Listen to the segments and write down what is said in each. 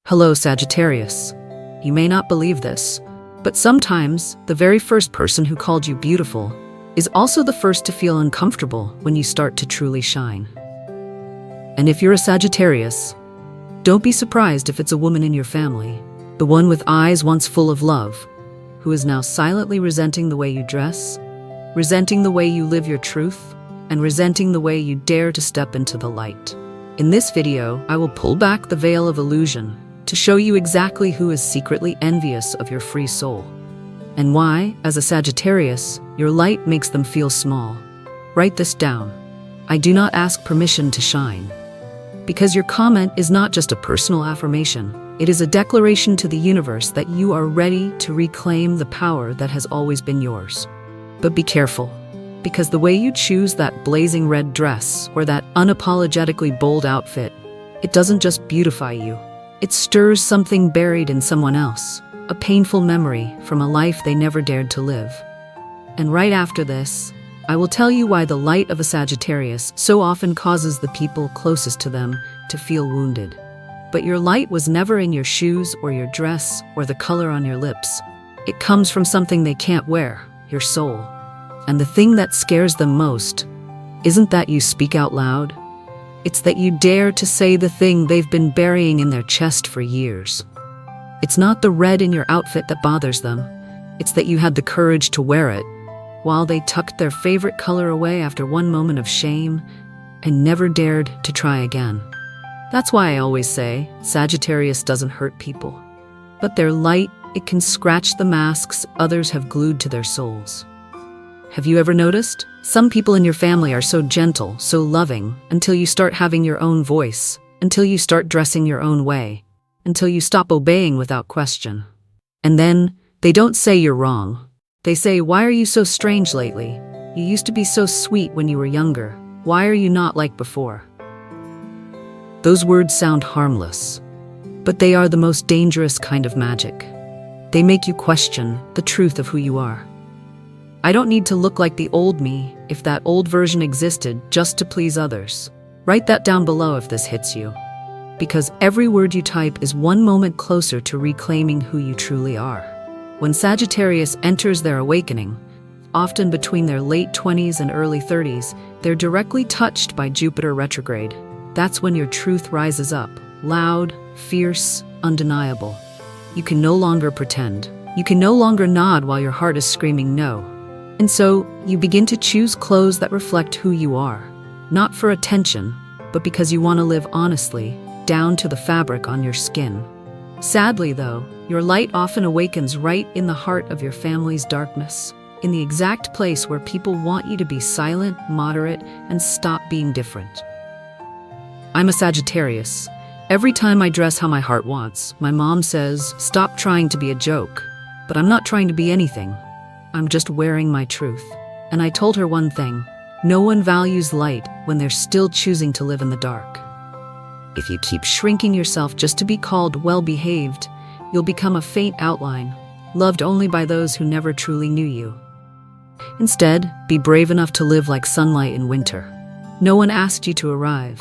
Hello, Sagittarius. You may not believe this, but sometimes the very first person who called you beautiful is also the first to feel uncomfortable when you start to truly shine. And if you're a Sagittarius, don't be surprised if it's a woman in your family, the one with eyes once full of love, who is now silently resenting the way you dress, resenting the way you live your truth, and resenting the way you dare to step into the light. In this video, I will pull back the veil of illusion to show you exactly who is secretly envious of your free soul, and why, as a Sagittarius, your light makes them feel small. Write this down. I do not ask permission to shine. Because your comment is not just a personal affirmation, it is a declaration to the universe that you are ready to reclaim the power that has always been yours. But be careful, because the way you choose that blazing red dress or that unapologetically bold outfit, it doesn't just beautify you. It stirs something buried in someone else, a painful memory from a life they never dared to live. And right after this, I will tell you why the light of a Sagittarius so often causes the people closest to them to feel wounded. But your light was never in your shoes or your dress or the color on your lips. It comes from something they can't wear, your soul. And the thing that scares them most isn't that you speak out loud. It's that you dare to say the thing they've been burying in their chest for years. It's not the red in your outfit that bothers them. It's that you had the courage to wear it, while they tucked their favorite color away after one moment of shame and never dared to try again. That's why I always say, Sagittarius doesn't hurt people. But their light, it can scratch the masks others have glued to their souls. Have you ever noticed? Some people in your family are so gentle, so loving, until you start having your own voice, until you start dressing your own way, until you stop obeying without question. And then, they don't say you're wrong. They say, why are you so strange lately? You used to be so sweet when you were younger. Why are you not like before? Those words sound harmless, but they are the most dangerous kind of magic. They make you question the truth of who you are. I don't need to look like the old me if that old version existed just to please others. Write that down below if this hits you. Because every word you type is one moment closer to reclaiming who you truly are. When Sagittarius enters their awakening, often between their late 20s and early 30s, they're directly touched by Jupiter retrograde. That's when your truth rises up, loud, fierce, undeniable. You can no longer pretend. You can no longer nod while your heart is screaming no. And so, you begin to choose clothes that reflect who you are. Not for attention, but because you want to live honestly, down to the fabric on your skin. Sadly, though, your light often awakens right in the heart of your family's darkness, in the exact place where people want you to be silent, moderate, and stop being different. I'm a Sagittarius. Every time I dress how my heart wants, my mom says, stop trying to be a joke. But I'm not trying to be anything. I'm just wearing my truth. And I told her one thing: no one values light when they're still choosing to live in the dark. If you keep shrinking yourself just to be called well-behaved, you'll become a faint outline, loved only by those who never truly knew you. Instead, be brave enough to live like sunlight in winter. No one asked you to arrive,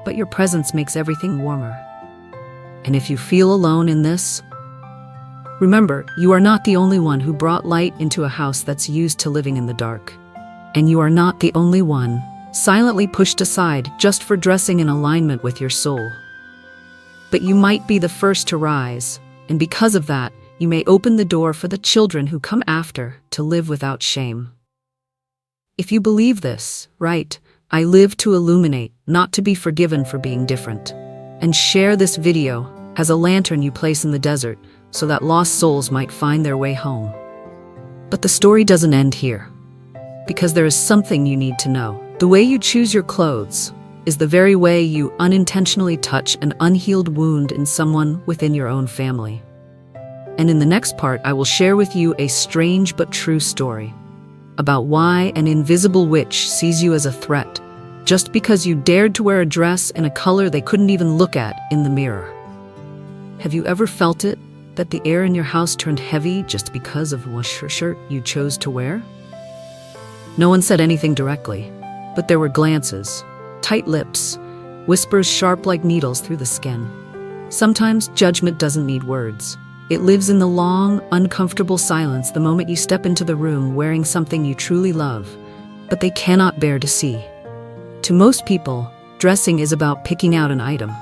but your presence makes everything warmer. And if you feel alone in this, remember, you are not the only one who brought light into a house that's used to living in the dark. And you are not the only one silently pushed aside just for dressing in alignment with your soul. But you might be the first to rise, and because of that, you may open the door for the children who come after to live without shame. If you believe this, write, I live to illuminate, not to be forgiven for being different. And share this video as a lantern you place in the desert, so that lost souls might find their way home. But the story doesn't end here, because there is something you need to know. The way you choose your clothes is the very way you unintentionally touch an unhealed wound in someone within your own family. And in the next part, I will share with you a strange but true story about why an invisible witch sees you as a threat just because you dared to wear a dress in a color they couldn't even look at in the mirror. Have you ever felt it? That the air in your house turned heavy just because of what shirt you chose to wear? No one said anything directly, but there were glances, tight lips, whispers sharp like needles through the skin. Sometimes judgment doesn't need words. It lives in the long, uncomfortable silence the moment you step into the room wearing something you truly love, but they cannot bear to see. To most people, dressing is about picking out an item.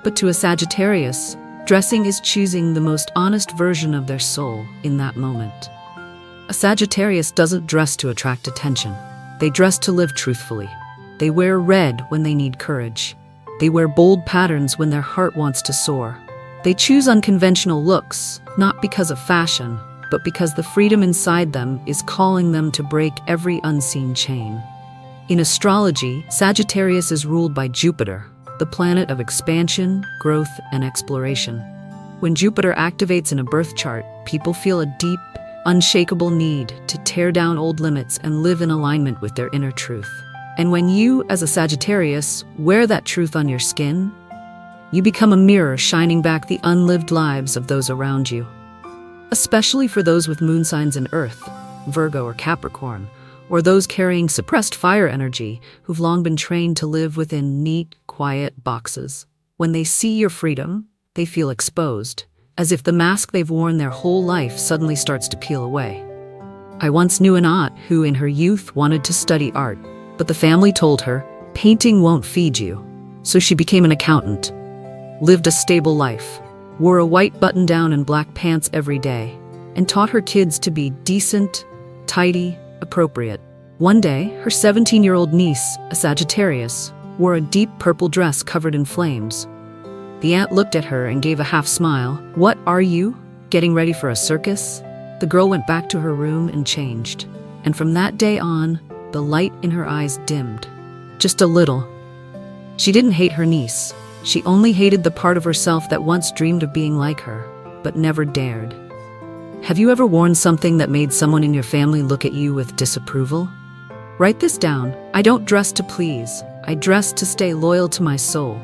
But to a Sagittarius, dressing is choosing the most honest version of their soul in that moment. A Sagittarius doesn't dress to attract attention. They dress to live truthfully. They wear red when they need courage. They wear bold patterns when their heart wants to soar. They choose unconventional looks, not because of fashion, but because the freedom inside them is calling them to break every unseen chain. In astrology, Sagittarius is ruled by Jupiter, the planet of expansion, growth, and exploration. When Jupiter activates in a birth chart, people feel a deep, unshakable need to tear down old limits and live in alignment with their inner truth. And when you, as a Sagittarius, wear that truth on your skin, you become a mirror shining back the unlived lives of those around you. Especially for those with moon signs in Earth, Virgo or Capricorn, or those carrying suppressed fire energy who've long been trained to live within neat, quiet boxes. When they see your freedom, they feel exposed, as if the mask they've worn their whole life suddenly starts to peel away. I once knew an aunt who in her youth wanted to study art, but the family told her, painting won't feed you. So she became an accountant, lived a stable life, wore a white button-down and black pants every day, and taught her kids to be decent, tidy, appropriate. One day, her 17-year-old niece, a Sagittarius, wore a deep purple dress covered in flames. The aunt looked at her and gave a half smile. "What are you? Getting ready for a circus?" The girl went back to her room and changed. And from that day on, the light in her eyes dimmed. Just a little. She didn't hate her niece. She only hated the part of herself that once dreamed of being like her, but never dared. Have you ever worn something that made someone in your family look at you with disapproval? Write this down. I don't dress to please. I dress to stay loyal to my soul.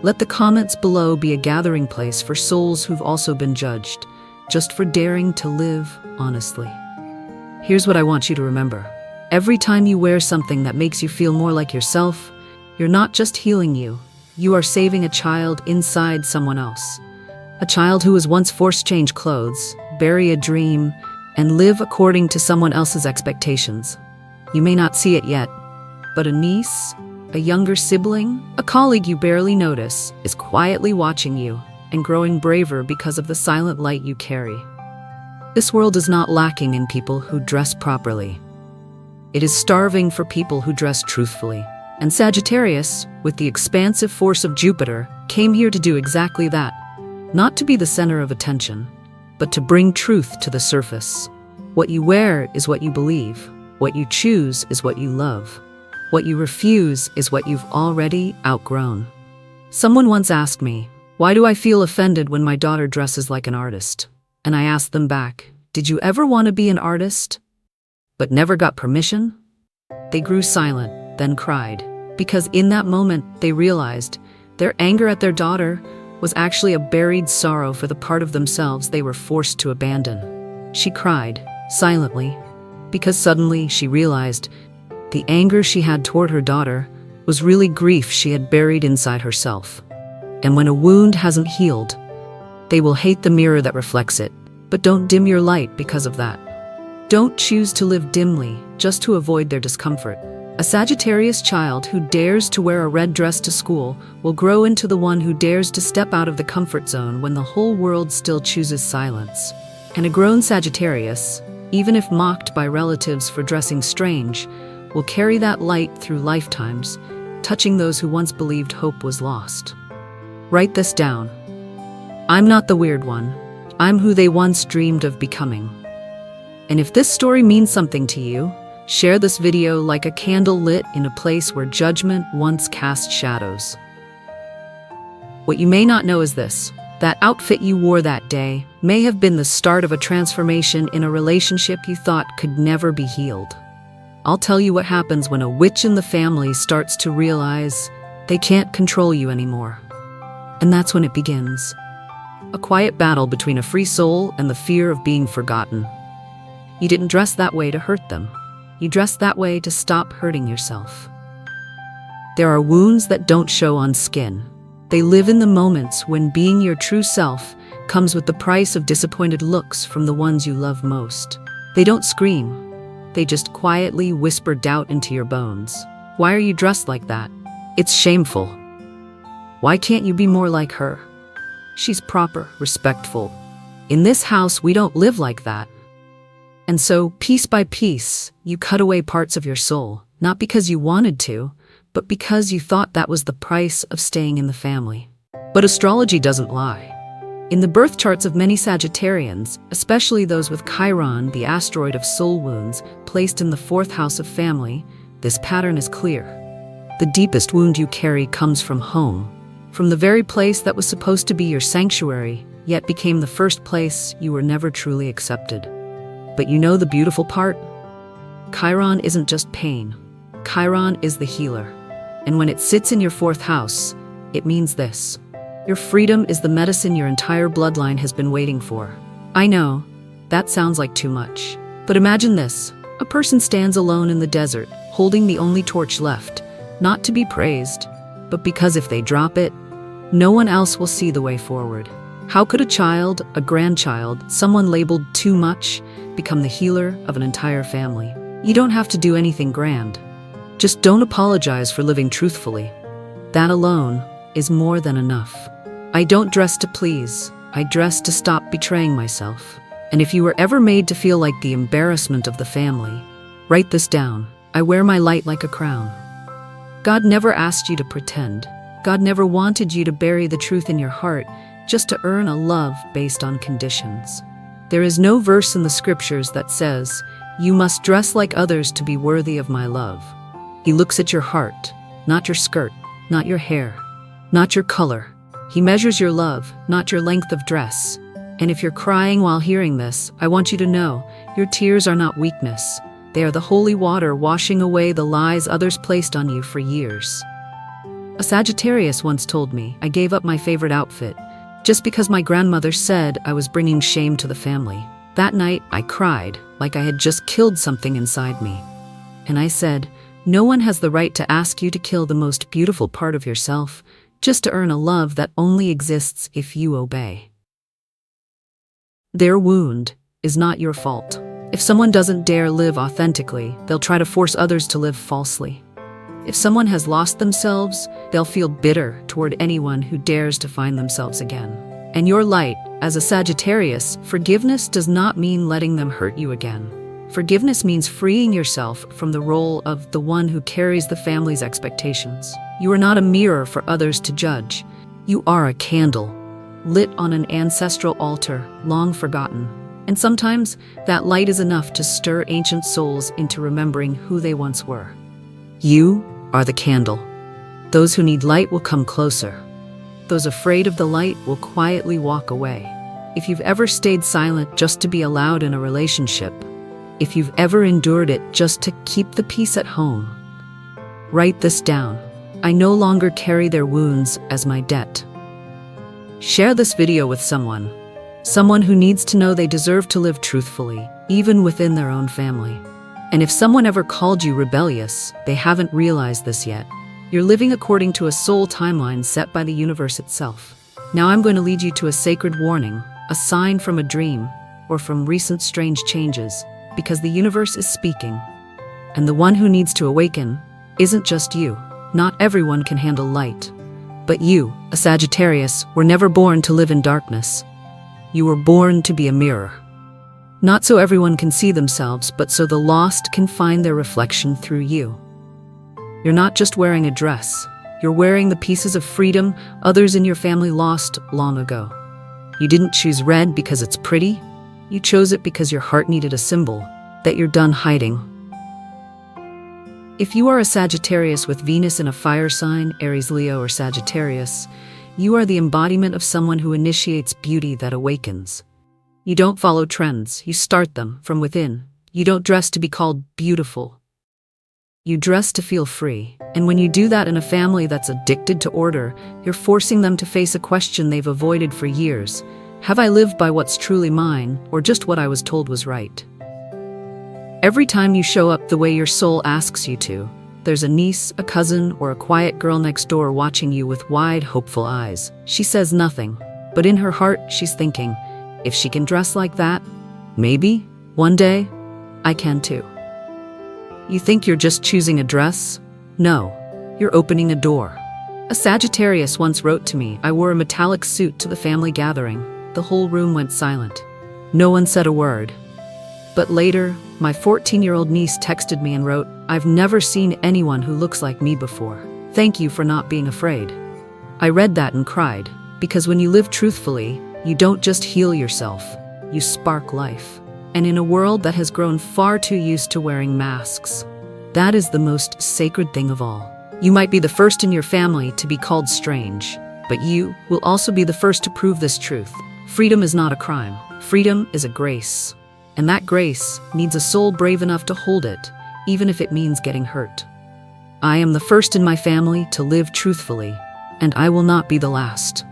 Let the comments below be a gathering place for souls who've also been judged, just for daring to live honestly. Here's what I want you to remember. Every time you wear something that makes you feel more like yourself, you're not just healing you. You are saving a child inside someone else. A child who was once forced to change clothes, bury a dream, and live according to someone else's expectations. You may not see it yet, but a niece, a younger sibling, a colleague you barely notice, is quietly watching you and growing braver because of the silent light you carry. This world is not lacking in people who dress properly. It is starving for people who dress truthfully. And Sagittarius, with the expansive force of Jupiter, came here to do exactly that. Not to be the center of attention, but to bring truth to the surface. What you wear is what you believe. What you choose is what you love. What you refuse is what you've already outgrown. Someone once asked me, "Why do I feel offended when my daughter dresses like an artist?" And I asked them back, "Did you ever want to be an artist, but never got permission?" They grew silent, then cried, because in that moment they realized their anger at their daughter was actually a buried sorrow for the part of themselves they were forced to abandon. She cried, silently, because suddenly she realized the anger she had toward her daughter was really grief she had buried inside herself. And when a wound hasn't healed, they will hate the mirror that reflects it. But don't dim your light because of that. Don't choose to live dimly just to avoid their discomfort. A Sagittarius child who dares to wear a red dress to school will grow into the one who dares to step out of the comfort zone when the whole world still chooses silence. And a grown Sagittarius, even if mocked by relatives for dressing strange, will carry that light through lifetimes, touching those who once believed hope was lost. Write this down. I'm not the weird one. I'm who they once dreamed of becoming. And if this story means something to you, share this video like a candle lit in a place where judgment once cast shadows. What you may not know is this: that outfit you wore that day may have been the start of a transformation in a relationship you thought could never be healed. I'll tell you what happens when a witch in the family starts to realize they can't control you anymore. And that's when it begins. A quiet battle between a free soul and the fear of being forgotten. You didn't dress that way to hurt them. You dressed that way to stop hurting yourself. There are wounds that don't show on skin. They live in the moments when being your true self comes with the price of disappointed looks from the ones you love most. They don't scream. They just quietly whisper doubt into your bones. Why are you dressed like that? It's shameful. Why can't you be more like her? She's proper, respectful. In this house, we don't live like that. And so, piece by piece, you cut away parts of your soul, not because you wanted to, but because you thought that was the price of staying in the family. But astrology doesn't lie. In the birth charts of many Sagittarians, especially those with Chiron, the asteroid of soul wounds, placed in the 4th house of family, this pattern is clear. The deepest wound you carry comes from home, from the very place that was supposed to be your sanctuary, yet became the first place you were never truly accepted. But you know the beautiful part? Chiron isn't just pain. Chiron is the healer. And when it sits in your 4th house, it means this. Your freedom is the medicine your entire bloodline has been waiting for. I know, that sounds like too much. But imagine this. A person stands alone in the desert, holding the only torch left, not to be praised, but because if they drop it, no one else will see the way forward. How could a child, a grandchild, someone labeled too much, become the healer of an entire family? You don't have to do anything grand. Just don't apologize for living truthfully. That alone is more than enough. I don't dress to please. I dress to stop betraying myself. And if you were ever made to feel like the embarrassment of the family, write this down. I wear my light like a crown. God never asked you to pretend. God never wanted you to bury the truth in your heart just to earn a love based on conditions. There is no verse in the scriptures that says, "You must dress like others to be worthy of my love." He looks at your heart, not your skirt, not your hair, not your color. He measures your love, not your length of dress. And if you're crying while hearing this, I want you to know, your tears are not weakness. They are the holy water washing away the lies others placed on you for years. A Sagittarius once told me I gave up my favorite outfit just because my grandmother said I was bringing shame to the family. That night, I cried like I had just killed something inside me. And I said, no one has the right to ask you to kill the most beautiful part of yourself just to earn a love that only exists if you obey. Their wound is not your fault. If someone doesn't dare live authentically, they'll try to force others to live falsely. If someone has lost themselves, they'll feel bitter toward anyone who dares to find themselves again. And your light, as a Sagittarius, forgiveness does not mean letting them hurt you again. Forgiveness means freeing yourself from the role of the one who carries the family's expectations. You are not a mirror for others to judge. You are a candle, lit on an ancestral altar, long forgotten. And sometimes, that light is enough to stir ancient souls into remembering who they once were. You are the candle. Those who need light will come closer. Those afraid of the light will quietly walk away. If you've ever stayed silent just to be allowed in a relationship, if you've ever endured it just to keep the peace at home, write this down. I no longer carry their wounds as my debt. Share this video with someone who needs to know they deserve to live truthfully, even within their own family. And if someone ever called you rebellious, they haven't realized this yet. You're living according to a soul timeline set by the universe itself. Now I'm going to lead you to a sacred warning, a sign from a dream, or from recent strange changes, because the universe is speaking. And the one who needs to awaken isn't just you. Not everyone can handle light. But you, a Sagittarius, were never born to live in darkness. You were born to be a mirror. Not so everyone can see themselves, but so the lost can find their reflection through you. You're not just wearing a dress. You're wearing the pieces of freedom others in your family lost long ago. You didn't choose red because it's pretty. You chose it because your heart needed a symbol that you're done hiding. If you are a Sagittarius with Venus in a fire sign, Aries, Leo, or Sagittarius, you are the embodiment of someone who initiates beauty that awakens. You don't follow trends, you start them from within. You don't dress to be called beautiful. You dress to feel free. And when you do that in a family that's addicted to order, you're forcing them to face a question they've avoided for years. Have I lived by what's truly mine, or just what I was told was right? Every time you show up the way your soul asks you to, There's a niece, a cousin, or a quiet girl next door watching you with wide, hopeful eyes. She says nothing, but in her heart, she's thinking, if she can dress like that, maybe, one day, I can too. You think you're just choosing a dress? No, you're opening a door. A Sagittarius once wrote to me, I wore a metallic suit to the family gathering. The whole room went silent. No one said a word. But later, my 14-year-old niece texted me and wrote, I've never seen anyone who looks like me before. Thank you for not being afraid. I read that and cried, because when you live truthfully, you don't just heal yourself, you spark life. And in a world that has grown far too used to wearing masks, that is the most sacred thing of all. You might be the first in your family to be called strange, but you will also be the first to prove this truth. Freedom is not a crime. Freedom is a grace. And that grace needs a soul brave enough to hold it, even if it means getting hurt. I am the first in my family to live truthfully, and I will not be the last.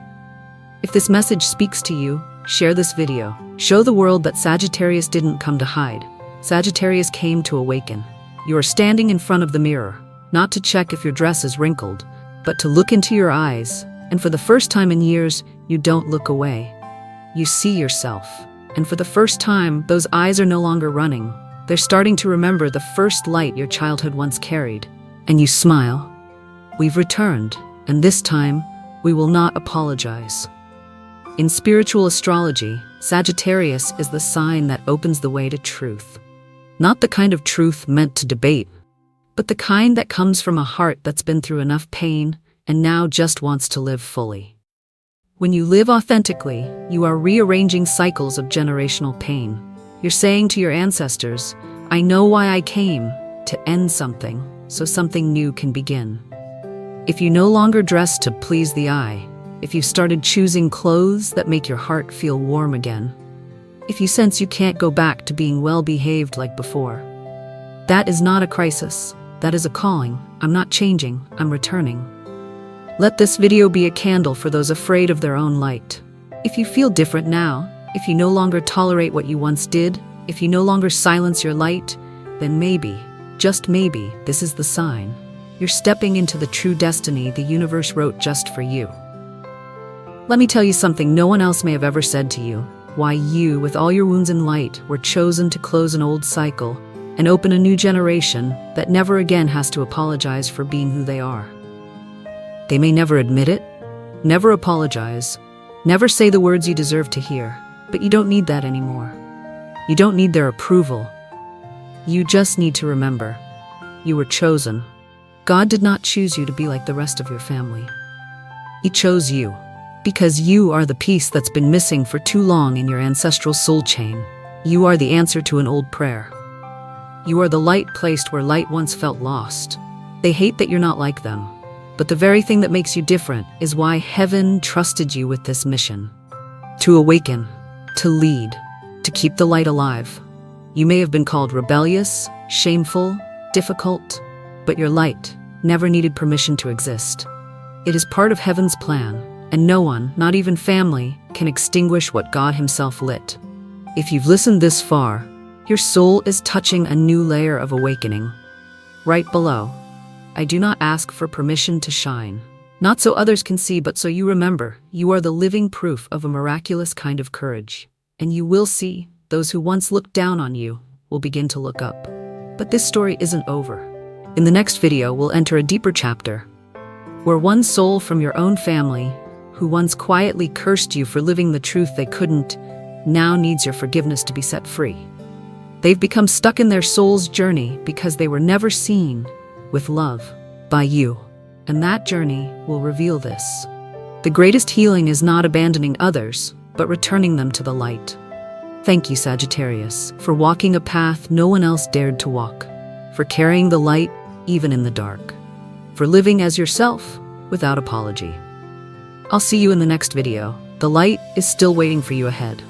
If this message speaks to you, share this video. Show the world that Sagittarius didn't come to hide. Sagittarius came to awaken. You are standing in front of the mirror, not to check if your dress is wrinkled, but to look into your eyes, and for the first time in years, you don't look away. You see yourself. And for the first time, those eyes are no longer running. They're starting to remember the first light your childhood once carried. And you smile. We've returned, and this time, we will not apologize. In spiritual astrology, Sagittarius is the sign that opens the way to truth. Not the kind of truth meant to debate, but the kind that comes from a heart that's been through enough pain and now just wants to live fully. When you live authentically, you are rearranging cycles of generational pain. You're saying to your ancestors, I know why I came, to end something, so something new can begin. If you no longer dress to please the eye, if you started choosing clothes that make your heart feel warm again, if you sense you can't go back to being well-behaved like before, that is not a crisis. That is a calling. I'm not changing, I'm returning. Let this video be a candle for those afraid of their own light. If you feel different now, if you no longer tolerate what you once did, if you no longer silence your light, then maybe, just maybe, this is the sign. You're stepping into the true destiny the universe wrote just for you. Let me tell you something no one else may have ever said to you. Why you, with all your wounds and light, were chosen to close an old cycle and open a new generation that never again has to apologize for being who they are. They may never admit it, never apologize, never say the words you deserve to hear, but you don't need that anymore. You don't need their approval. You just need to remember, you were chosen. God did not choose you to be like the rest of your family. He chose you because you are the piece that's been missing for too long in your ancestral soul chain. You are the answer to an old prayer. You are the light placed where light once felt lost. They hate that you're not like them. But the very thing that makes you different is why heaven trusted you with this mission. To awaken, to lead, to keep the light alive. You may have been called rebellious, shameful, difficult, but your light never needed permission to exist. It is part of heaven's plan, and no one, not even family, can extinguish what God himself lit. If you've listened this far, your soul is touching a new layer of awakening. Right below, I do not ask for permission to shine. Not so others can see, but so you remember, you are the living proof of a miraculous kind of courage. And you will see, those who once looked down on you will begin to look up. But this story isn't over. In the next video, we'll enter a deeper chapter, where one soul from your own family, who once quietly cursed you for living the truth they couldn't, now needs your forgiveness to be set free. They've become stuck in their soul's journey because they were never seen with love by you, and that journey will reveal this. The greatest healing is not abandoning others, but returning them to the light. Thank you, Sagittarius, for walking a path no one else dared to walk, for carrying the light even in the dark, for living as yourself without apology. I'll see you in the next video. The light is still waiting for you ahead.